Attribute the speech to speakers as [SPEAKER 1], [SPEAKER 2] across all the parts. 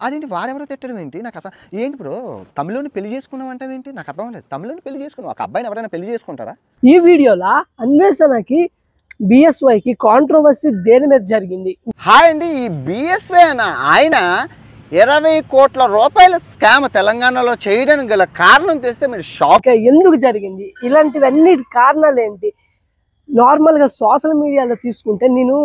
[SPEAKER 1] అదేంటి వాడెవరో తిట్టడం ఏంటి? నాకు అసలు ఏంటి బ్రో తమిళోని పెళ్లి చేసుకున్నావు అంటావేంటి? నాకు అర్థం అవ్వలేదు. తమిళోని పెళ్లి చేసుకున్నావు. ఒక అబ్బాయిని ఎవరైనా పెళ్లి చేసుకుంటారా?
[SPEAKER 2] ఈ వీడియోలో అన్వేషణకి బిఎస్వైకి కాంట్రవర్సీ దేని మీద జరిగింది?
[SPEAKER 1] హాయ్ అండి, ఈ బిఎస్వై అన్న ఆయన 20 కోట్ల రూపాయల స్కామ్ తెలంగాణలో చేయడానికి గల కారణం తెలిస్తే మీరు షాక్.
[SPEAKER 2] ఎందుకు జరిగింది? ఇలాంటివన్నీ కారణాలు ఏంటి? నార్మల్గా సోషల్ మీడియాలో తీసుకుంటే నేను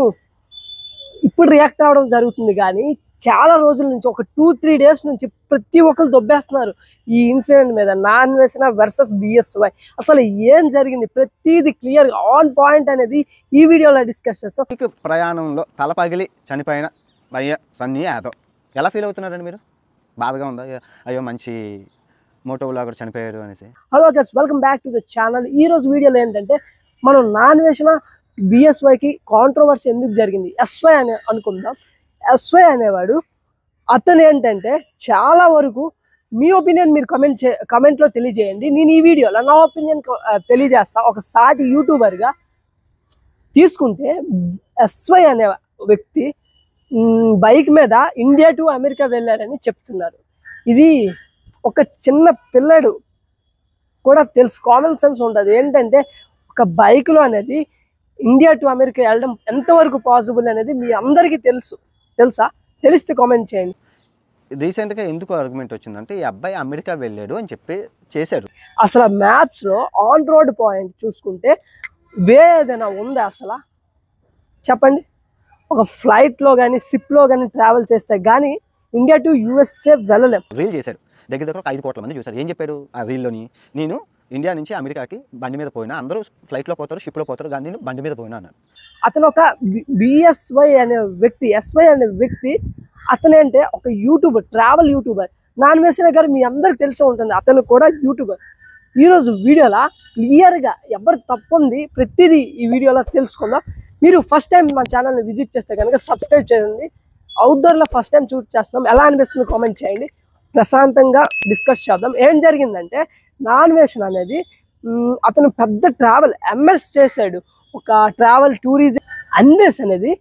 [SPEAKER 2] ఇప్పుడు రియాక్ట్ అవ్వడం జరుగుతుంది, కానీ చాలా రోజుల నుంచి ఒక 2-3 డేస్ నుంచి ప్రతి ఒక్కరు దొబ్బేస్తున్నారు ఈ ఇన్సిడెంట్ మీద. అన్వేషణ వర్సెస్ బిఎస్వై అసలు ఏం జరిగింది, ప్రతిదీ క్లియర్ ఆన్ పాయింట్ అనేది ఈ వీడియోలో డిస్కస్ చేస్తాం.
[SPEAKER 1] మీకు ప్రయాణంలో తల పగిలి చనిపోయిన భయ్య సన్నీ యాదవ్ ఎలా ఫీల్ అవుతున్నారండి మీరు? బాధగా ఉందా? అయ్యో మంచి మోటో వ్లాగర్ చనిపోయాడు అనేసి.
[SPEAKER 2] Hello guys, welcome back to the channel. ఈ రోజు వీడియోలో ఏంటంటే మనం అన్వేషణ బిఎస్వైకి కాంట్రవర్సీ ఎందుకు జరిగింది, ఎస్వై అని అనుకుందాం. ఎస్వై అనేవాడు అతను ఏంటంటే చాలా వరకు మీ ఒపీనియన్ మీరు కమెంట్లో తెలియజేయండి. నేను ఈ వీడియోలో నా ఒపీనియన్ తెలియజేస్తా. ఒక సాటి యూట్యూబర్గా తీసుకుంటే ఎస్వై అనే వ్యక్తి బైక్ మీద ఇండియా టు అమెరికా వెళ్ళారని చెప్తున్నారు. ఇది ఒక చిన్న పిల్లడు కూడా తెలుసు, కామన్ సెన్స్ ఉంటుంది. ఏంటంటే ఒక బైక్లో అనేది ఇండియా టు అమెరికా వెళ్ళడం ఎంతవరకు పాసిబుల్ అనేది మీ అందరికీ తెలుసా? తెలిస్తే కామెంట్ చేయండి.
[SPEAKER 1] రీసెంట్గా ఎందుకు ఆర్గ్యుమెంట్ వచ్చిందంటే ఈ అబ్బాయి అమెరికా వెళ్ళాడు అని చెప్పి చేశారు.
[SPEAKER 2] అసలు మ్యాప్స్లో ఆన్ రోడ్ పాయింట్ చూసుకుంటే ఏదైనా ఉందా అసలు? చెప్పండి. ఒక ఫ్లైట్లో కానీ షిప్లో కానీ ట్రావెల్ చేస్తే కానీ ఇండియా టు యూఎస్ఏ వెళ్ళలేం.
[SPEAKER 1] రీల్ చేశాడు, దగ్గర ఒక 5 కోట్ల మంది చూశారు. ఏం చెప్పాడు ఆ రీల్లోని? నేను ఇండియా నుంచి అమెరికాకి బండి మీద పోయినా, అందరూ ఫ్లైట్లో పోతారు, షిప్లో పోతారు, కానీ నేను బండి మీద పోయినా అన్నాడు.
[SPEAKER 2] అతను ఒక బిఎస్వై అనే వ్యక్తి, ఎస్వై అనే వ్యక్తి అతనేంటే ఒక యూట్యూబర్, ట్రావెల్ యూట్యూబర్. అన్వేషణ గారు మీ అందరికి తెలిసి ఉంటుంది, అతను కూడా యూట్యూబర్. ఈరోజు వీడియోలో క్లియర్గా ఎవరు తప్పుంది ప్రతిదీ ఈ వీడియోలో తెలుసుకుందాం. మీరు ఫస్ట్ టైం మా ఛానల్ని విజిట్ చేస్తే కనుక సబ్స్క్రైబ్ చేయండి. అవుట్డోర్లో ఫస్ట్ టైం చేస్తున్నాం, ఎలా అనిపిస్తుంది కామెంట్ చేయండి. ప్రశాంతంగా డిస్కస్ చేద్దాం. ఏం జరిగిందంటే అన్వేషణ అనేది అతను పెద్ద ట్రావెల్ ఎంఎస్ చేశాడు, ఒక ట్రావెల్ టూరిజం. అన్వేష్ అనేది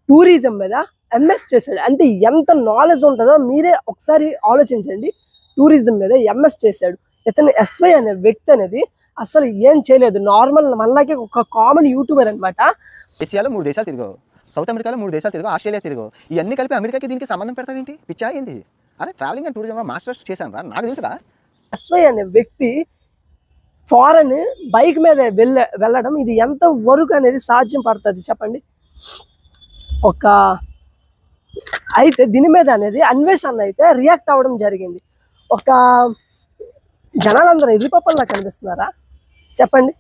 [SPEAKER 2] టూరిజం మీద ఎంఎస్ చేశాడు అంటే ఎంత నాలెడ్జ్ ఉంటుందో మీరే ఒకసారి ఆలోచించండి. టూరిజం మీద ఎంఎస్ చేశాడు. ఇతను ఎస్వై అనే వ్యక్తి అనేది అసలు ఏం చేయలేదు, నార్మల్ మనలాగే ఒక కామన్ యూట్యూబర్ అనమాట.
[SPEAKER 1] ఏషియాలో 3 దేశాలు తిరిగావు, సౌత్ అమెరికాలో 3 దేశాలు తిరిగావు, ఆస్ట్రేలియా తిరిగావు. ఇవన్నీ కలిపి అమెరికాకి దీనికి సంబంధం పెడతావేంటి? పిచ్చా ఏంటి? అరే ట్రావెలింగ్ అండ్ టూరిజం మాస్టర్స్ చేశాను రా, నాకు తెలుసురా.
[SPEAKER 2] ఎస్వై అనే వ్యక్తి ఫారెన్ బైక్ మీద వెళ్ళడం ఇది ఎంత వరకు అనేది సాధ్యం పడుతుంది చెప్పండి? అయితే దీని మీద అనేది అన్వేషణ అయితే రియాక్ట్ అవ్వడం జరిగింది. ఒక జనాలందరూ ఎర్రిపప్పల్లా కనిపిస్తున్నారా చెప్పండి?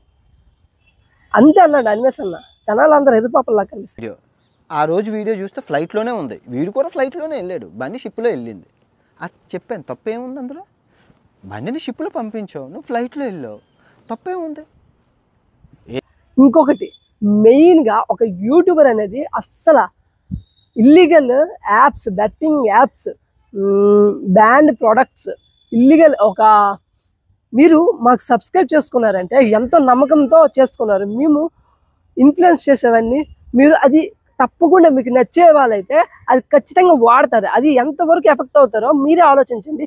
[SPEAKER 2] అంతే అన్నాడు అన్వేషణ, జనాలందరూ ఎర్రిపప్పల్లా కనిపిస్తారు.
[SPEAKER 1] ఆ రోజు వీడియో చూస్తే ఫ్లైట్లోనే ఉంది, వీడు కూడా ఫ్లైట్లోనే వెళ్ళాడు, బండి షిప్లో వెళ్ళింది. అది చెప్పాను, తప్పేముంది అందులో? బండిని షిప్లో పంపించావు, నువ్వు ఫ్లైట్లో వెళ్ళావు, తప్పేముంది?
[SPEAKER 2] ఇంకొకటి మెయిన్గా ఒక యూట్యూబర్ అనేది అస్సలు illegal apps, betting apps, band products, illegal మీరు మాకు సబ్స్క్రైబ్ చేసుకున్నారంటే ఎంతో నమ్మకంతో చేసుకున్నారు. మేము ఇన్ఫ్లుయెన్స్ చేసేవన్నీ మీరు అది తప్పకుండా మీకు నచ్చే వాళ్ళైతే అది ఖచ్చితంగా వాడతారు. అది ఎంతవరకు ఎఫెక్ట్ అవుతారో మీరే ఆలోచించండి.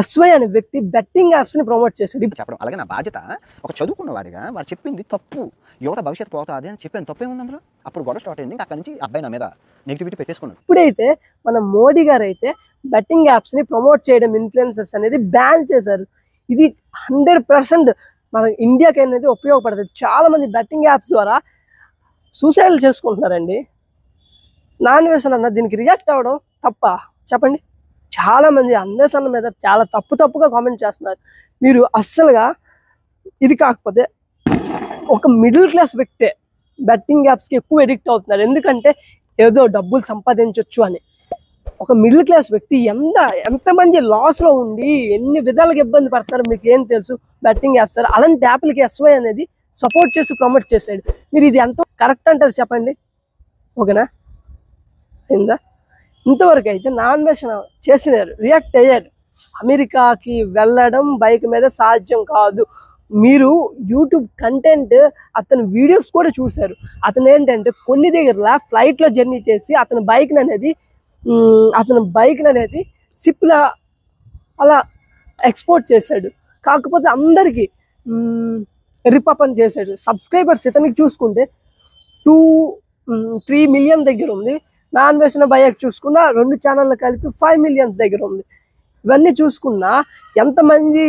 [SPEAKER 2] ఎస్వై అనే వ్యక్తి బెట్టింగ్ యాప్స్ని ప్రమోట్ చేశాడు
[SPEAKER 1] చెప్పడం. అలాగే నా బాధ్యత ఒక చదువుకున్నవాడిగా వాడు చెప్పింది తప్పు, యువత భవిష్యత్తు పోతుంది అని చెప్పాను, తప్పేముంది అందులో? అప్పుడు గొడవ స్టార్ట్ అయింది. అక్కడి నుంచి అబ్బాయి నా మీద నెగిటివిటీ పెట్టేసుకున్నాడు.
[SPEAKER 2] ఇప్పుడైతే మన మోడీ గారు అయితే బెట్టింగ్ యాప్స్ని ప్రమోట్ చేయడం, ఇన్ఫ్లుయెన్సర్స్ అనేది బ్యాన్ చేశారు. ఇది 100% మన ఇండియాకి అనేది ఉపయోగపడుతుంది. చాలామంది బెట్టింగ్ యాప్స్ ద్వారా సూసైడ్లు చేసుకుంటున్నారండి. అన్వేషణ అన్న దీనికి రియాక్ట్ అవ్వడం తప్ప చెప్పండి? చాలామంది అన్వేషణ మీద చాలా తప్పుగా కామెంట్ చేస్తున్నారు. మీరు అస్సలుగా ఇది కాకపోతే ఒక మిడిల్ క్లాస్ వ్యక్తే బెట్టింగ్ యాప్స్కి ఎక్కువ ఎడిక్ట్ అవుతున్నారు. ఎందుకంటే ఏదో డబ్బులు సంపాదించవచ్చు అని. ఒక మిడిల్ క్లాస్ వ్యక్తి ఎంతమంది లాస్లో ఉండి ఎన్ని విధాలుగా ఇబ్బంది పడతారో మీకు ఏం తెలుసు? బెట్టింగ్ యాప్స్ అలాంటి యాప్లకి ఎస్వై అనేది సపోర్ట్ చేసి ప్రమోట్ చేశాడు. మీరు ఇది ఎంతో కరెక్ట్ అంటారు చెప్పండి? ఓకేనా? అయిందా? ఇంతవరకు అయితే అన్వేషణ చేసినారు, రియాక్ట్ అయ్యారు. అమెరికాకి వెళ్ళడం బైక్ మీద సాధ్యం కాదు. మీరు యూట్యూబ్ కంటెంట్ అతని వీడియోస్ కూడా చూశారు. అతను ఏంటంటే కొన్ని దగ్గర ఫ్లైట్లో జర్నీ చేసి అతని బైక్ అనేది సిప్లా అలా ఎక్స్పోర్ట్ చేశాడు. కాకపోతే అందరికీ రిపప్ అని చేశాడు. సబ్స్క్రైబర్స్ ఇతనికి చూసుకుంటే 3 మిలియన్ దగ్గర ఉంది. నా అన్వేషణ భయ్యకి చూసుకున్నా 2 ఛానళ్ళు కలిపి 5 మిలియన్స్ దగ్గర ఉంది. ఇవన్నీ చూసుకున్నా ఎంతమంది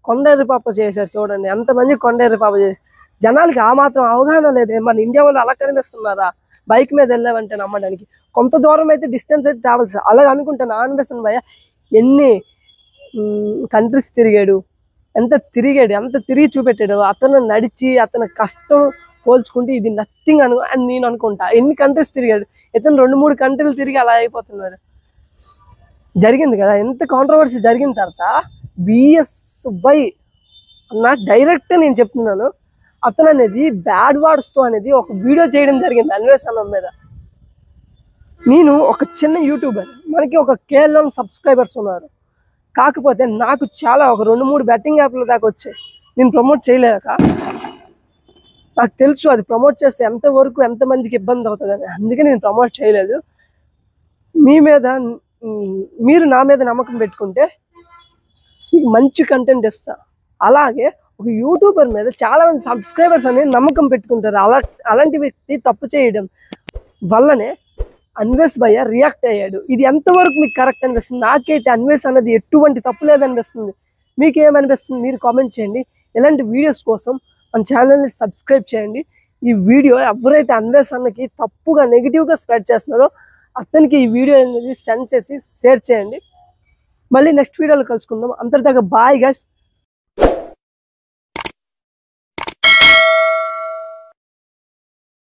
[SPEAKER 2] కొండేరు పాప చేశారు చూడండి, ఎంతమంది కొండేరు పాప చేశారు. జనాలకి ఆ మాత్రం అవగాహన లేదే. మన ఇండియా వాళ్ళు అలా కనిపిస్తున్నారా? బైక్ మీద వెళ్ళామంటే నమ్మడానికి. కొంత దూరం అయితే డిస్టెన్స్ అయితే ట్రావెల్స్ అలాగ అనుకుంటా. నా అన్వేషణ భయ్య ఎన్ని కంట్రీస్ తిరిగాడు, ఎంత తిరిగి చూపెట్టాడు. అతను నడిచి అతని కష్టం పోల్చుకుంటే ఇది నథింగ్ అని నేను అనుకుంటా. ఎన్ని కంట్రీస్ తిరిగాడు ఇతను, 2-3 కంట్రీలు తిరిగి అలా అయిపోతున్నారు. జరిగింది కదా ఎంత కాంట్రవర్సీ జరిగిన తర్వాత BSY అన్న డైరెక్ట్ నేను చెప్తున్నాను, అతను అనేది బ్యాడ్ వర్డ్స్తో అనేది ఒక వీడియో చేయడం జరిగింది అన్వేషణ మీద. నేను ఒక చిన్న యూట్యూబర్, మనకి ఒక కేవలం సబ్స్క్రైబర్స్ ఉన్నారు. కాకపోతే నాకు చాలా ఒక 2-3 బెట్టింగ్ యాప్ల దాకా వచ్చాయి. నేను ప్రమోట్ చేయలేక నాకు తెలుసు అది ప్రమోట్ చేస్తే ఎంతవరకు ఎంతమందికి ఇబ్బంది అవుతుందని. అందుకే నేను ప్రమోట్ చేయలేదు. మీరు నా మీద నమ్మకం పెట్టుకుంటే మీకు మంచి కంటెంట్ ఇస్తా. అలాగే ఒక యూట్యూబర్ మీద చాలామంది సబ్స్క్రైబర్స్ అనేది నమ్మకం పెట్టుకుంటారు. అలాంటి వ్యక్తి తప్పు చేయడం వల్లనే అన్వేష్ భయ్య రియాక్ట్ అయ్యాడు. ఇది ఎంతవరకు మీకు కరెక్ట్ అనిపిస్తుంది? నాకైతే అన్వేష్ అన్నది ఎటువంటి తప్పు లేదనిపిస్తుంది. మీకు ఏమనిపిస్తుంది మీరు కామెంట్ చేయండి. ఇలాంటి వీడియోస్ కోసం మన ఛానల్ని సబ్స్క్రైబ్ చేయండి. ఈ వీడియో ఎవరైతే అన్వేష్ అన్నకి తప్పుగా నెగిటివ్గా స్ప్రెడ్ చేస్తున్నారో అతనికి ఈ వీడియో అనేది సెండ్ చేసి షేర్ చేయండి. మళ్ళీ నెక్స్ట్ వీడియోలో కలుసుకుందాం. అంతటిదాకా బాయ్ గైస్.